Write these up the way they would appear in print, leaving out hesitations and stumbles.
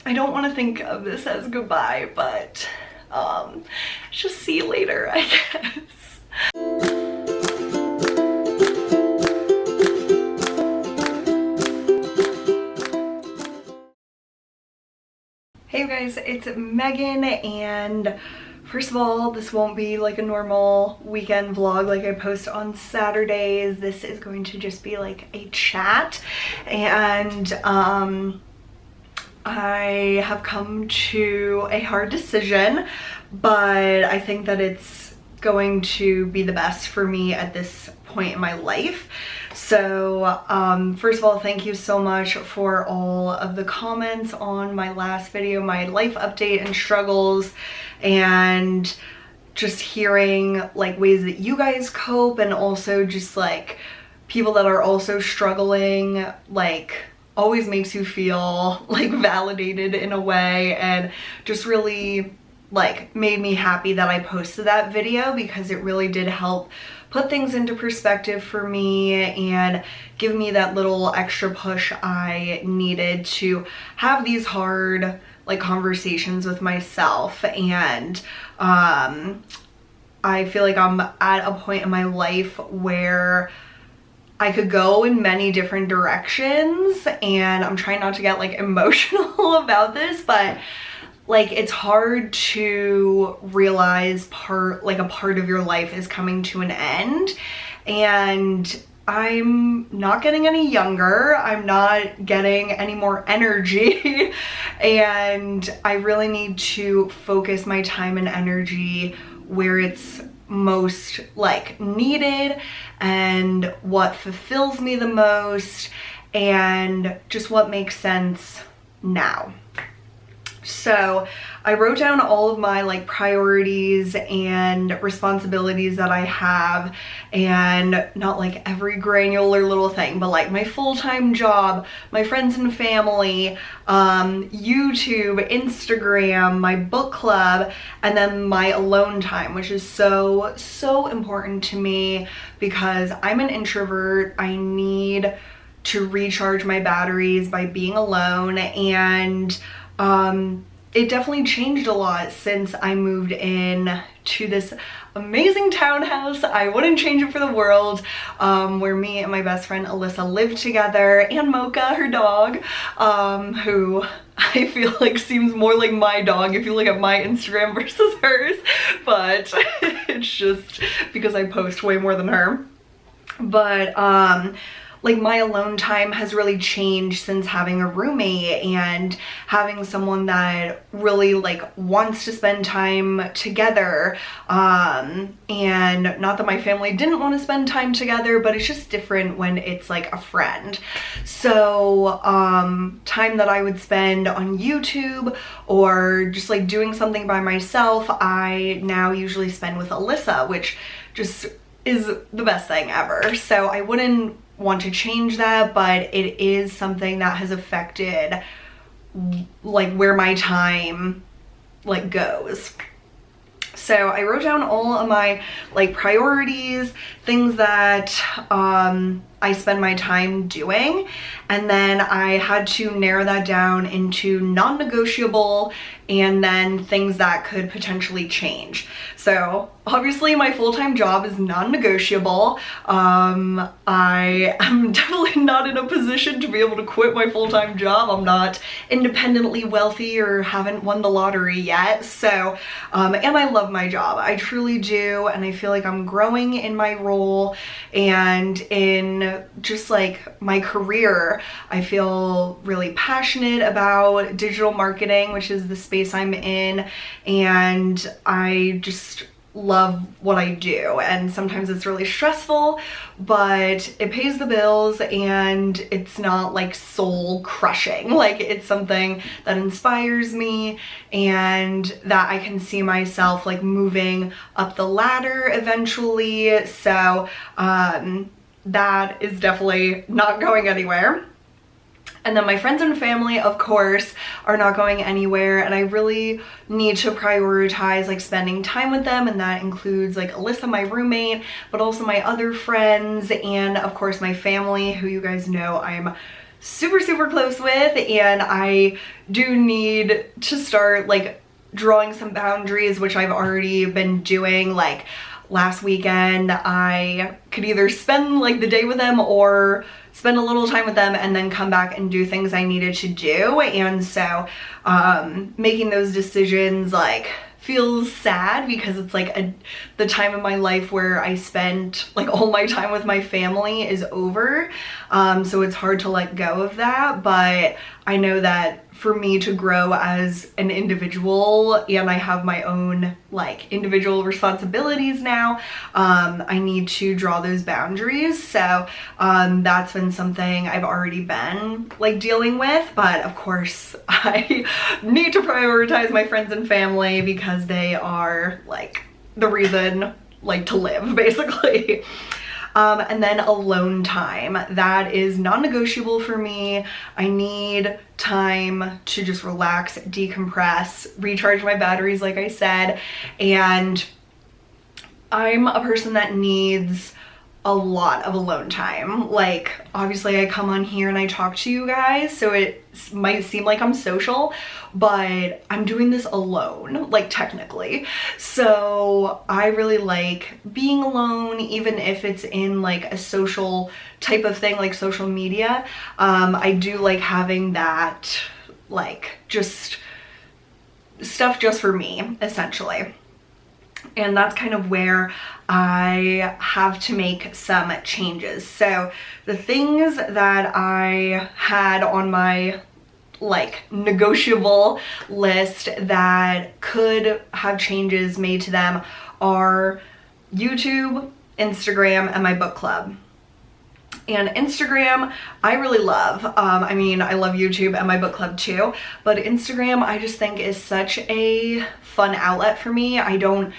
I don't want to think of this as goodbye, but just see you later, I guess. Hey you guys, it's Megan, and first of all, this won't be like a normal weekend vlog like I post on Saturdays. This is going to just be like a chat, and I have come to a hard decision, but I think that it's going to be the best for me at this point in my life. So first of all, thank you so much for all of the comments on my last video, my life update and struggles, and just hearing like ways that you guys cope, and also just like people that are also struggling, like always makes you feel like validated in a way, and just really like made me happy that I posted that video, because it really did help put things into perspective for me and give me that little extra push I needed to have these hard like conversations with myself. And I feel like I'm at a point in my life where I could go in many different directions, and I'm trying not to get like emotional about this, but like it's hard to realize a part of your life is coming to an end. And I'm not getting any younger, I'm not getting any more energy, and I really need to focus my time and energy where it's most like needed and what fulfills me the most, and just what makes sense now. So I wrote down all of my like priorities and responsibilities that I have, and not like every granular little thing, but like my full-time job, my friends and family, YouTube, Instagram, my book club, and then my alone time, which is so important to me because I'm an introvert. I need to recharge my batteries by being alone, and it definitely changed a lot since I moved in to this amazing townhouse. I wouldn't change it for the world, where me and my best friend Alyssa live together, and Mocha, her dog, who I feel like seems more like my dog if you look at my Instagram versus hers, but it's just because I post way more than her. But like my alone time has really changed since having a roommate and having someone that really like wants to spend time together. And not that my family didn't want to spend time together, but it's just different when it's like a friend. So time that I would spend on YouTube or just like doing something by myself, I now usually spend with Alyssa, which just is the best thing ever. So I wouldn't want to change that, but it is something that has affected like where my time like goes. So I wrote down all of my like priorities, things that I spend my time doing, and then I had to narrow that down into non-negotiable and then things that could potentially change. So obviously my full-time job is non-negotiable. I am definitely not in a position to be able to quit my full-time job. I'm not independently wealthy or haven't won the lottery yet. So, and I love my job. I truly do. And I feel like I'm growing in my role and in just like my career. I feel really passionate about digital marketing, which is the space I'm in, and I just love what I do. And sometimes it's really stressful, but it pays the bills and it's not like soul crushing. Like it's something that inspires me and that I can see myself like moving up the ladder eventually. So that is definitely not going anywhere. And then my friends and family, of course, are not going anywhere, and I really need to prioritize like spending time with them, and that includes like Alyssa, my roommate, but also my other friends, and of course my family, who you guys know I'm super close with, and I do need to start like drawing some boundaries, which I've already been doing. Like last weekend, I could either spend like the day with them or spend a little time with them and then come back and do things I needed to do. And so making those decisions like feels sad, because it's like the time of my life where I spent like all my time with my family is over. So it's hard to let go of that, but I know that for me to grow as an individual, and I have my own like individual responsibilities now, I need to draw those boundaries. So that's been something I've already been like dealing with, but of course I need to prioritize my friends and family because they are like the reason like to live, basically. And then alone time, that is non-negotiable for me. I need time to just relax, decompress, recharge my batteries, like I said. And I'm a person that needs a lot of alone time. Like, obviously I come on here and I talk to you guys, so it might seem like I'm social, but I'm doing this alone, like technically. So I really like being alone, even if it's in like a social type of thing, like social media. I do like having that, like just stuff just for me, essentially. And that's kind of where I have to make some changes. So the things that I had on my like negotiable list that could have changes made to them are YouTube, Instagram, and my book club. And Instagram, I really love. I mean, I love YouTube and my book club too, but Instagram I just think is such a fun outlet for me. I don't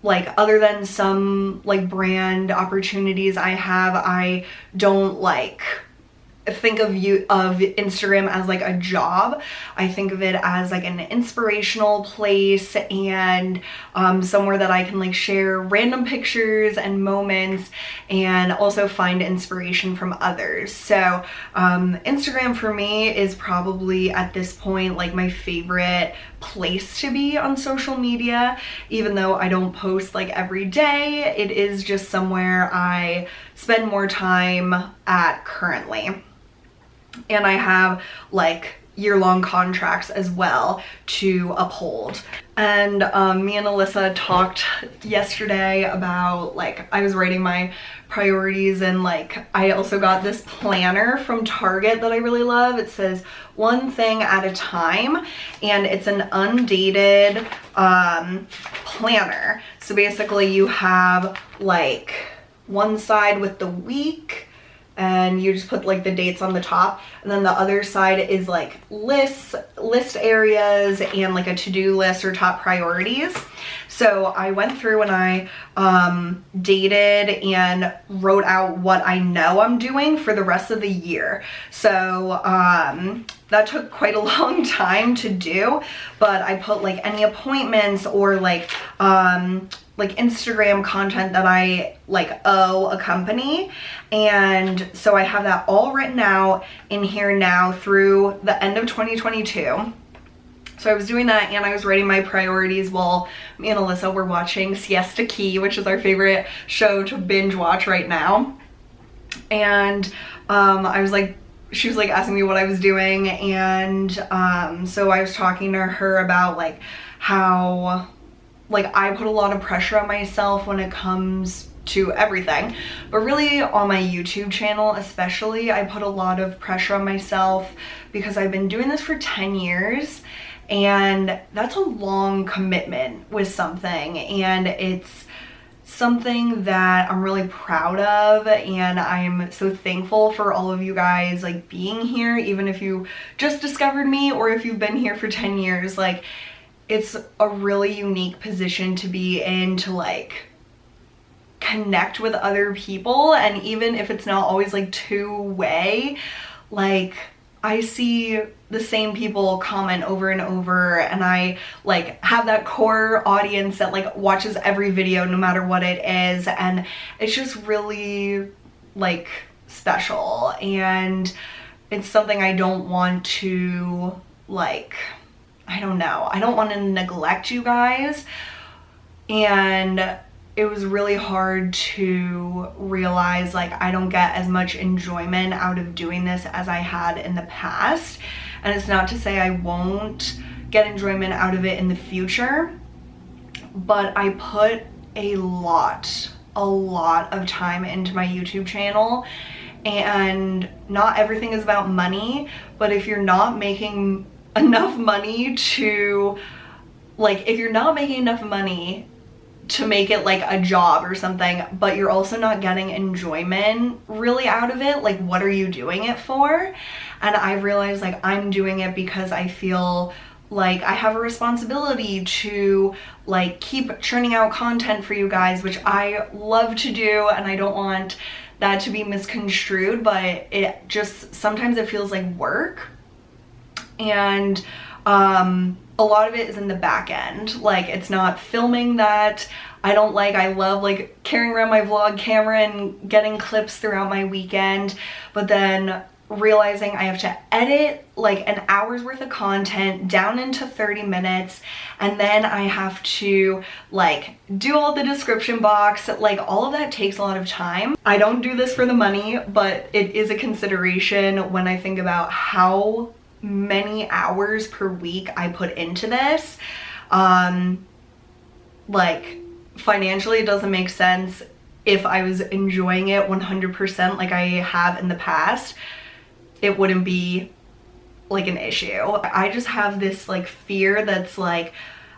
like, other than some like brand opportunities I have, I don't like think of Instagram as like a job. I think of it as like an inspirational place and somewhere that I can like share random pictures and moments and also find inspiration from others. So Instagram for me is probably at this point like my favorite place to be on social media. Even though I don't post like every day, it is just somewhere I spend more time at currently. And I have like year-long contracts as well to uphold. And me and Alyssa talked yesterday about like, I was writing my priorities, and like I also got this planner from Target that I really love. It says one thing at a time, and it's an undated planner. So basically you have like one side with the week, and you just put like the dates on the top, and then the other side is like list areas and like a to-do list or top priorities. So I went through and I dated and wrote out what I know I'm doing for the rest of the year. So that took quite a long time to do, but I put like any appointments or like Instagram content that I like owe a company. And so I have that all written out in here now through the end of 2022. So I was doing that, and I was writing my priorities while me and Alyssa were watching Siesta Key, which is our favorite show to binge watch right now. And I was like, she was like asking me what I was doing, and so I was talking to her about like how like I put a lot of pressure on myself when it comes to everything, but really on my YouTube channel especially, I put a lot of pressure on myself because I've been doing this for 10 years, and that's a long commitment with something, and it's something that I'm really proud of, and I'm so thankful for all of you guys like being here, even if you just discovered me or if you've been here for 10 years. Like, it's a really unique position to be in, to like connect with other people, and even if it's not always like two-way, like I see the same people comment over and over, and I like have that core audience that like watches every video no matter what it is, and it's just really like special. And it's something I don't want to, like, I don't know, I don't want to neglect you guys. And it was really hard to realize like I don't get as much enjoyment out of doing this as I had in the past. And it's not to say I won't get enjoyment out of it in the future, but I put a lot of time into my YouTube channel, and not everything is about money, but if you're not making enough money to, like, if you're not making enough money to make it like a job or something, but you're also not getting enjoyment really out of it, like, what are you doing it for? And I realized like I'm doing it because I feel like I have a responsibility to like keep churning out content for you guys, which I love to do, and I don't want that to be misconstrued, but it just sometimes it feels like work. And a lot of it is in the back end. Like, it's not filming that I don't like. I love like carrying around my vlog camera and getting clips throughout my weekend, but then realizing I have to edit like an hour's worth of content down into 30 minutes, and then I have to like do all the description box. Like, all of that takes a lot of time. I don't do this for the money, but it is a consideration when I think about how many hours per week I put into this. Like, financially it doesn't make sense. If I was enjoying it 100% like I have in the past, it wouldn't be like an issue. I just have this like fear that's like,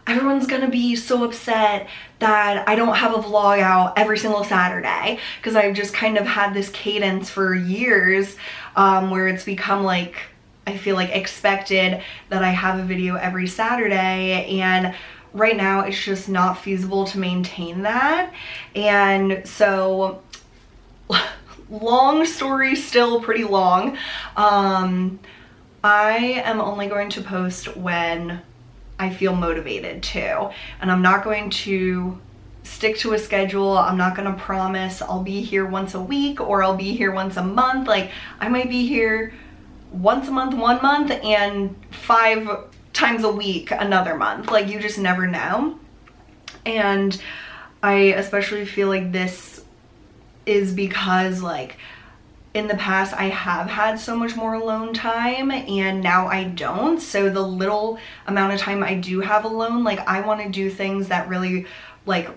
everyone's gonna be so upset that I don't have a vlog out every single Saturday, because I've just kind of had this cadence for years where it's become like, I feel like expected that I have a video every Saturday, and right now it's just not feasible to maintain that. And so long story, still pretty long, I am only going to post when I feel motivated to, and I'm not going to stick to a schedule. I'm not gonna promise I'll be here once a week or I'll be here once a month. Like, I might be here once a month 1 month and 5 times a week another month. Like, you just never know. And I especially feel like this is because like in the past I have had so much more alone time, and now I don't. So the little amount of time I do have alone, like, I want to do things that really like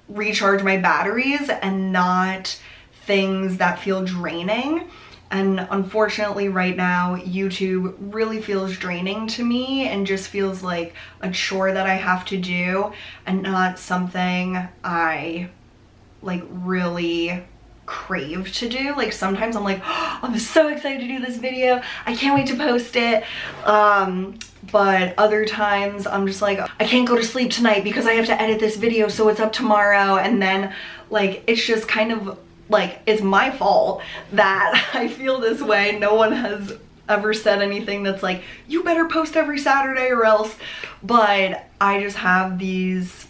recharge my batteries and not things that feel draining. And unfortunately right now YouTube really feels draining to me and just feels like a chore that I have to do, and not something I like really crave to do. Like, sometimes I'm like, oh, I'm so excited to do this video, I can't wait to post it, but other times I'm just like, I can't go to sleep tonight because I have to edit this video so it's up tomorrow. And then like, it's just kind of like, it's my fault that I feel this way. No one has ever said anything that's like, you better post every Saturday or else, but I just have these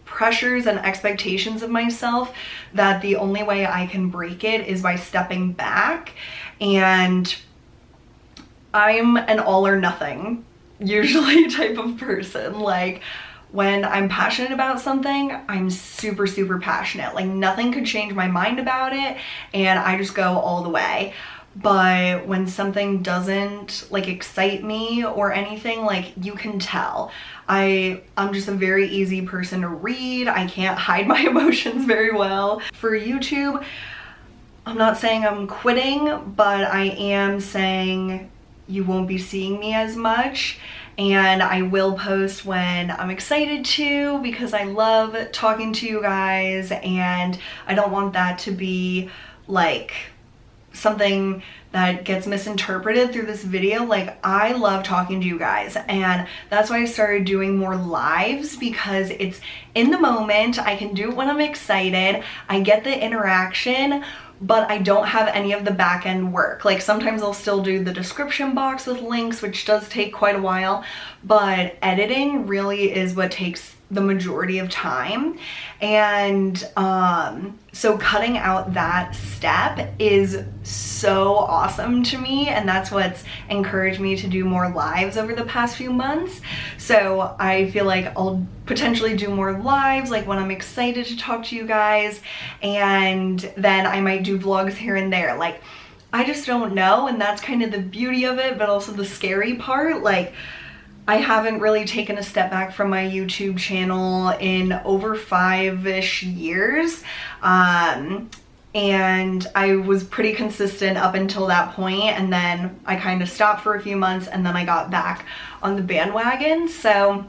pressures and expectations of myself that the only way I can break it is by stepping back. And I'm an all or nothing usually type of person. Like, when I'm passionate about something, I'm super passionate. Like, nothing could change my mind about it, and I just go all the way. But when something doesn't like excite me or anything, like, you can tell. I'm just a very easy person to read. I can't hide my emotions very well. For YouTube, I'm not saying I'm quitting, but I am saying you won't be seeing me as much. And I will post when I'm excited to, because I love talking to you guys, and I don't want that to be like something that gets misinterpreted through this video. Like, I love talking to you guys, and that's why I started doing more lives, because it's in the moment. I can do it when I'm excited, I get the interaction, but I don't have any of the back end work. Like, sometimes I'll still do the description box with links, which does take quite a while, but editing really is what takes the majority of time. And so cutting out that step is so awesome to me, and that's what's encouraged me to do more lives over the past few months. So I feel like I'll potentially do more lives like when I'm excited to talk to you guys, and then I might do vlogs here and there. Like, I just don't know, and that's kind of the beauty of it, but also the scary part. Like, I haven't really taken a step back from my YouTube channel in over 5-ish years. And I was pretty consistent up until that point, and then I kind of stopped for a few months, and then I got back on the bandwagon. So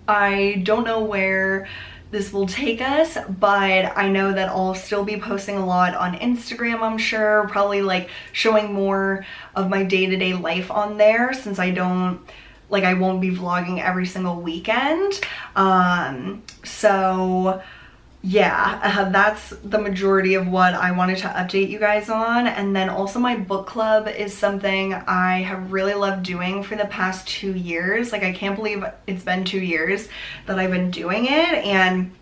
I don't know where this will take us, but I know that I'll still be posting a lot on Instagram, I'm sure, probably like showing more of my day-to-day life on there, since I won't be vlogging every single weekend. So yeah, that's the majority of what I wanted to update you guys on. And then also my book club is something I have really loved doing for the past 2 years. Like, I can't believe it's been 2 years that I've been doing it. And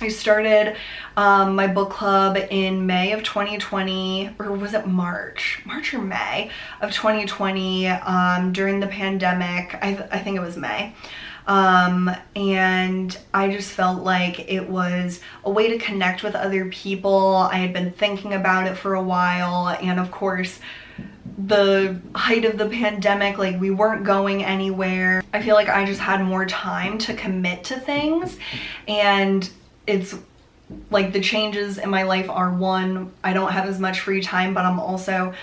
I started my book club in May of 2020, or was it March or May of 2020, during the pandemic. I think it was May. And I just felt like it was a way to connect with other people. I had been thinking about it for a while, and of course, the height of the pandemic, like, we weren't going anywhere. I feel like I just had more time to commit to things, and it's like the changes in my life are, one, I don't have as much free time, but I'm also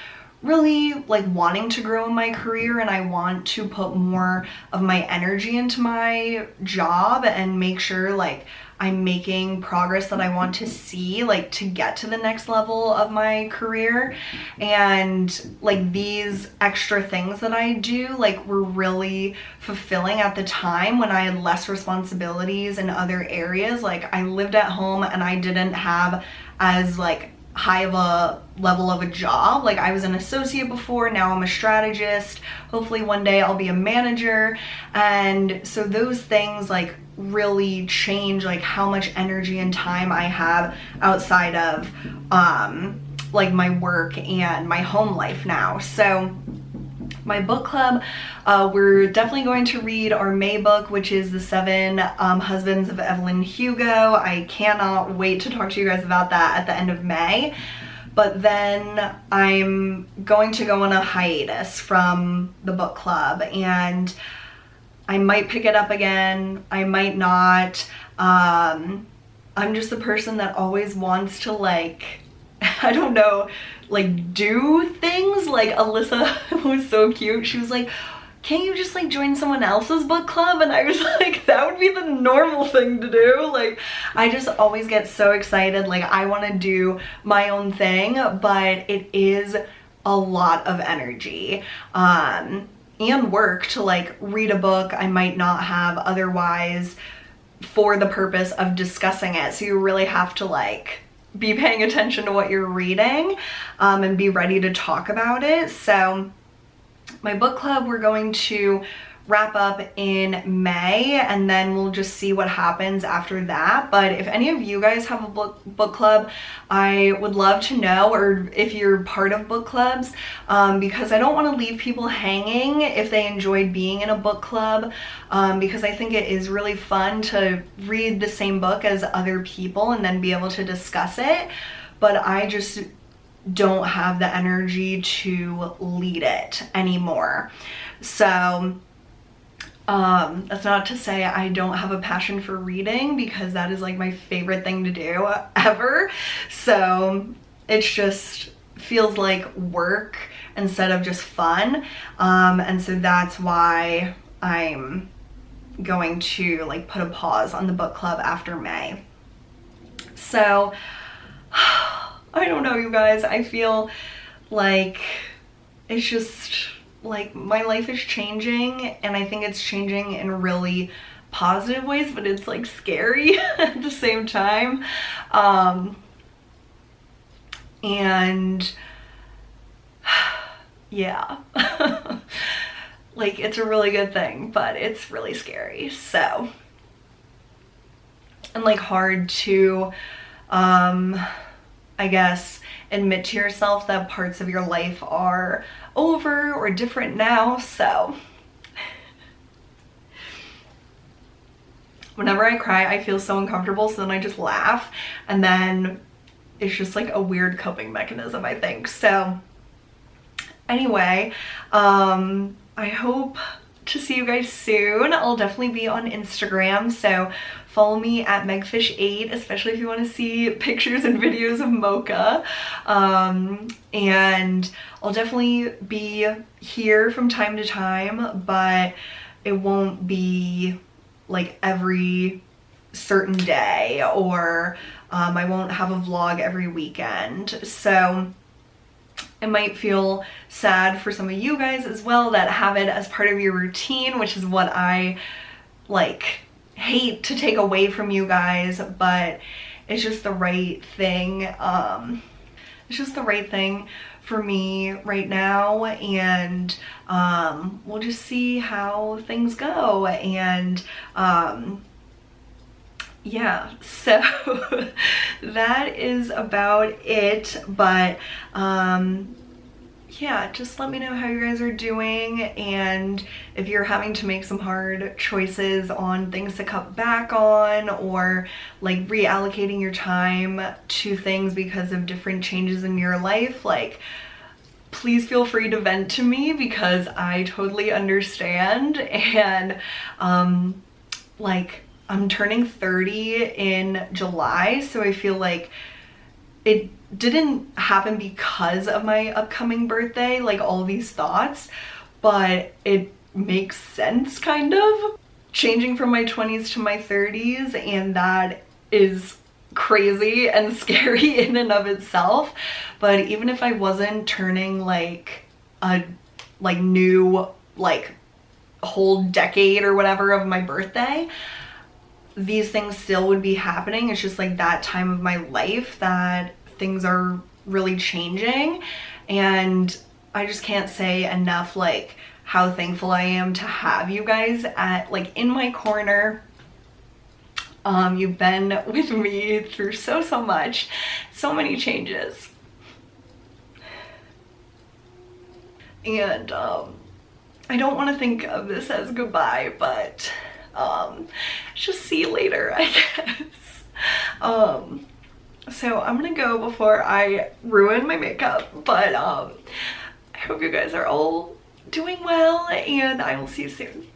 really like wanting to grow in my career, and I want to put more of my energy into my job and make sure like I'm making progress that I want to see, like, to get to the next level of my career. And like, these extra things that I do, like, were really fulfilling at the time when I had less responsibilities in other areas. Like, I lived at home and I didn't have as like high of a level of a job. Like, I was an associate before, now I'm a strategist. Hopefully one day I'll be a manager. And so those things like really change like how much energy and time I have outside of like my work and my home life now. So my book club, we're definitely going to read our May book, which is The 7 Husbands of Evelyn Hugo. I cannot wait to talk to you guys about that at the end of May. But then I'm going to go on a hiatus from the book club, and I might pick it up again, I might not. I'm just a person that always wants to, like, I don't know, like, do things. Like, Alyssa was so cute. She was like, can't you just like join someone else's book club? And I was like, that would be the normal thing to do. Like, I just always get so excited. Like, I want to do my own thing, but it is a lot of energy and work to like read a book I might not have otherwise for the purpose of discussing it. So you really have to like be paying attention to what you're reading and be ready to talk about it. So my book club, we're going to wrap up in May, and then we'll just see what happens after that. But if any of you guys have a book club, I would love to know, or if you're part of book clubs, because I don't want to leave people hanging if they enjoyed being in a book club, because I think it is really fun to read the same book as other people and then be able to discuss it. But I just don't have the energy to lead it anymore. So that's not to say I don't have a passion for reading, because that is like my favorite thing to do ever. So it just feels like work instead of just fun. And so that's why I'm going to like put a pause on the book club after May. So I don't know, you guys, I feel like it's just like my life is changing, and I think it's changing in really positive ways, but it's like scary at the same time. And yeah, like, it's a really good thing, but it's really scary. So and like hard to, I guess, admit to yourself that parts of your life are over or different now. So whenever I cry, I feel so uncomfortable, so then I just laugh, and then it's just like a weird coping mechanism, I think. So anyway, I hope to see you guys soon. I'll definitely be on Instagram, so follow me at megfish8, especially if you want to see pictures and videos of Mocha. And I'll definitely be here from time to time, but it won't be like every certain day, or I won't have a vlog every weekend. So it might feel sad for some of you guys as well that have it as part of your routine, which is what I like hate to take away from you guys, but it's just the right thing. It's just the right thing for me right now, and we'll just see how things go. And yeah, so that is about it. But yeah, just let me know how you guys are doing, and if you're having to make some hard choices on things to cut back on, or like reallocating your time to things because of different changes in your life, like please feel free to vent to me, because I totally understand. And like I'm turning 30 in July, so I feel like it didn't happen because of my upcoming birthday, like all these thoughts, but it makes sense kind of. Changing from my 20s to my 30s, and that is crazy and scary in and of itself. But even if I wasn't turning like a new like whole decade or whatever of my birthday, these things still would be happening. It's just like that time of my life that things are really changing, and I just can't say enough like how thankful I am to have you guys at like in my corner. You've been with me through so much, so many changes, and I don't want to think of this as goodbye, but just see you later, I guess. So I'm gonna go before I ruin my makeup, but I hope you guys are all doing well, and I will see you soon.